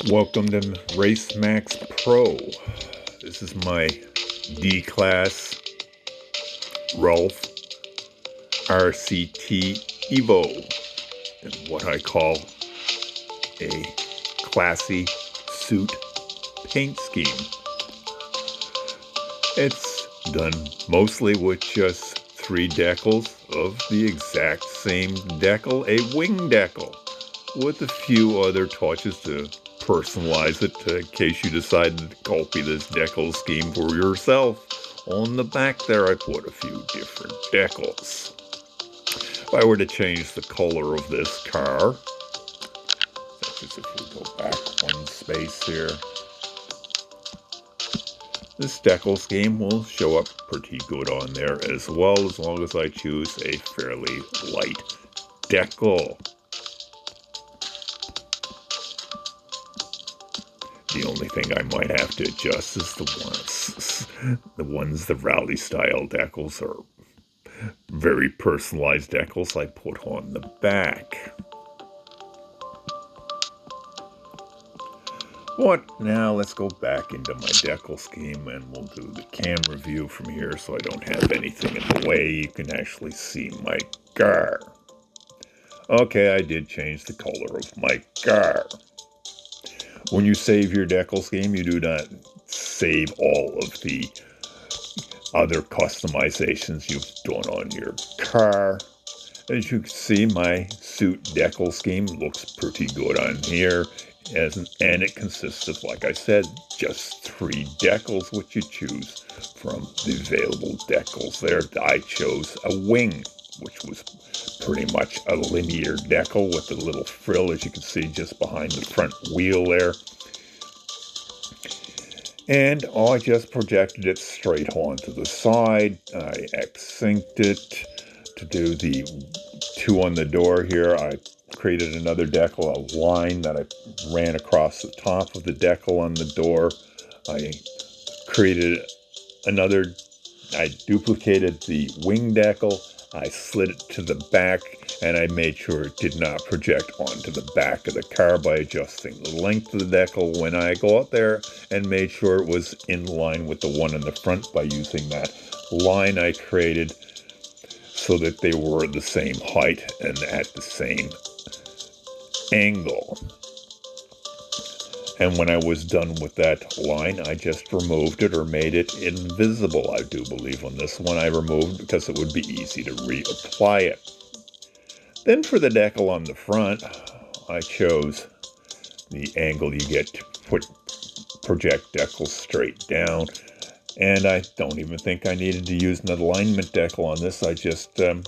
Welcome to Race Max Pro. This is my D-Class Rolf RCT Evo in what I call a classy suit paint scheme. It's done mostly with just 3 decals of the exact same decal, a wing decal, with a few other touches to personalize it in case you decide to copy this decal scheme for yourself. On the back there I put a few different decals. If I were to change the color of this car, such as if we go back one space here, this decal scheme will show up pretty good on there as well, as long as I choose a fairly light decal. The only thing I might have to adjust is the rally style decals are very personalized decals I put on the back. But now let's go back into my decal scheme and we'll do the camera view from here so I don't have anything in the way. You can actually see my car. Okay, I did change the color of my car. When you save your decal scheme, you do not save all of the other customizations you've done on your car. As you can see, my suit decal scheme looks pretty good on here, and it consists of, like I said, just 3 decals, which you choose from the available decals there. I chose a wing, which was pretty much a linear decal with a little frill, as you can see, just behind the front wheel there. And I just projected it straight onto the side. I X-synced it to do the 2 on the door here. I created another decal, a line that I ran across the top of the decal on the door. I created another, I duplicated the wing decal. I slid it to the back, and I made sure it did not project onto the back of the car by adjusting the length of the decal when I go out there, and made sure it was in line with the one in the front by using that line I created so that they were the same height and at the same angle. And when I was done with that line, I just removed it or made it invisible, I do believe. On this one I removed because it would be easy to reapply it. Then for the decal on the front, I chose the angle you get to project decals straight down. And I don't even think I needed to use an alignment decal on this. I just, you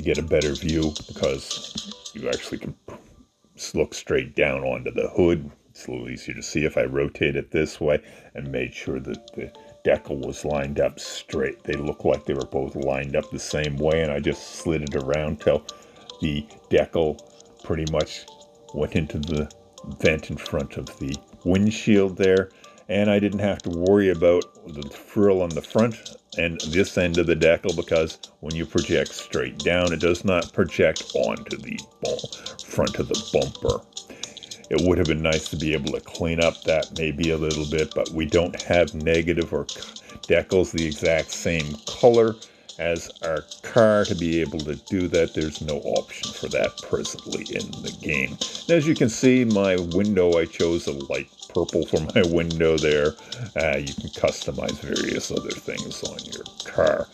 get a better view because you actually can look straight down onto the hood. It's a little easier to see if I rotate it this way and made sure that the decal was lined up straight. They look like they were both lined up the same way, and I just slid it around till the decal pretty much went into the vent in front of the windshield there, and I didn't have to worry about the frill on the front and this end of the decal, because when you project straight down, it does not project onto the front of the bumper. It would have been nice to be able to clean up that maybe a little bit, but we don't have negative or decals the exact same color as our car to be able to do that. There's no option for that presently in the game. And as you can see, my window, I chose a light purple for my window there. You can customize various other things on your car.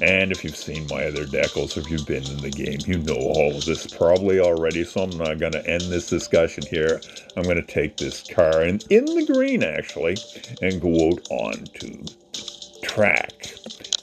And if you've seen my other decals, if you've been in the game, you know all of this probably already, so I'm not going to end this discussion here. I'm going to take this car in the green, actually, and go out onto the track.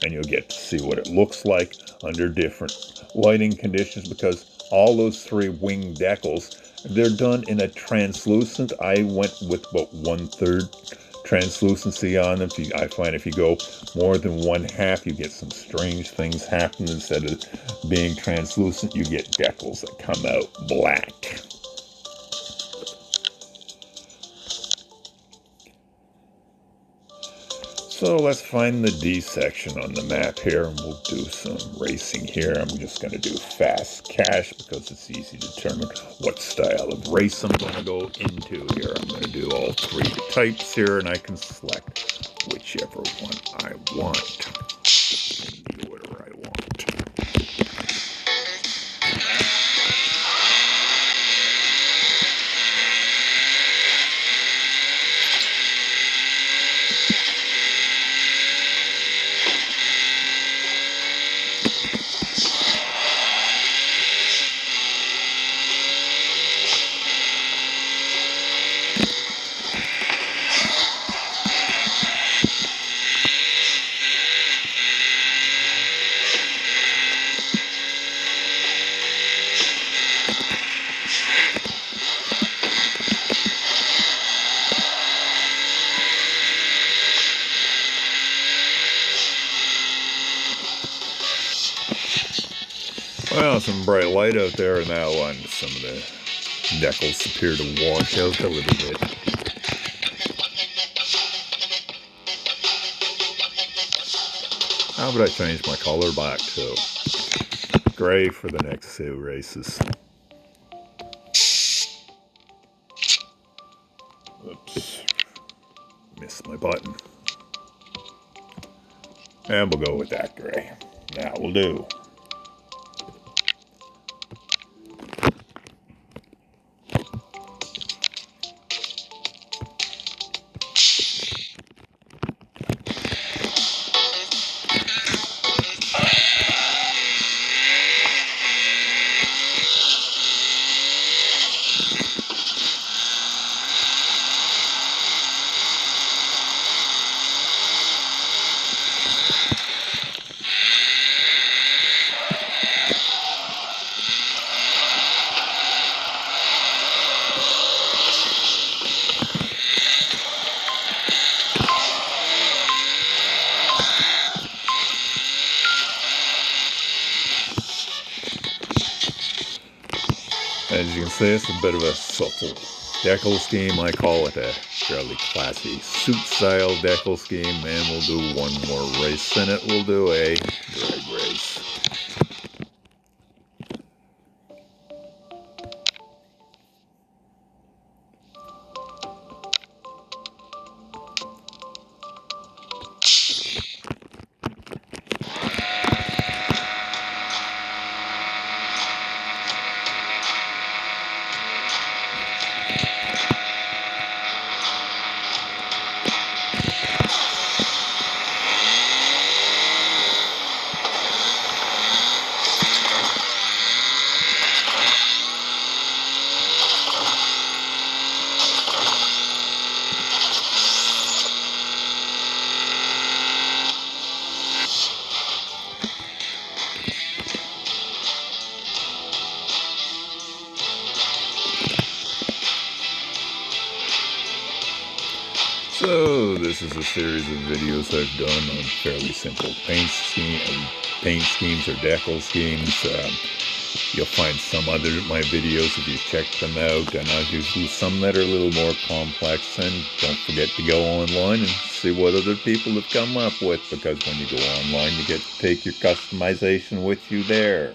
And you'll get to see what it looks like under different lighting conditions, because all those 3 wing decals, they're done in a translucent. I went with about 1/3 translucency on them. I find if you go more than 1/2, you get some strange things happen. Instead of being translucent, you get decals that come out black. So let's find the D section on the map here, and we'll do some racing here. I'm just going to do fast cash because it's easy to determine what style of race I'm going to go into here. I'm going to do all three types here, and I can select whichever one I want in the order I want. Well, some bright light out there in that one. Some of the decals appear to wash out a little bit. How about I change my color back to gray for the next two races? Oops. Missed my button. And we'll go with that gray. That will do. As you can see, it's a bit of a subtle decal scheme. I call it a fairly classy suit-style decal scheme, and we'll do one more race in it. We'll do a drag race. So this is a series of videos I've done on fairly simple paint schemes or decal schemes. You'll find some other of my videos if you check them out, and I'll do some that are a little more complex. And don't forget to go online and see what other people have come up with, because when you go online you get to take your customization with you there.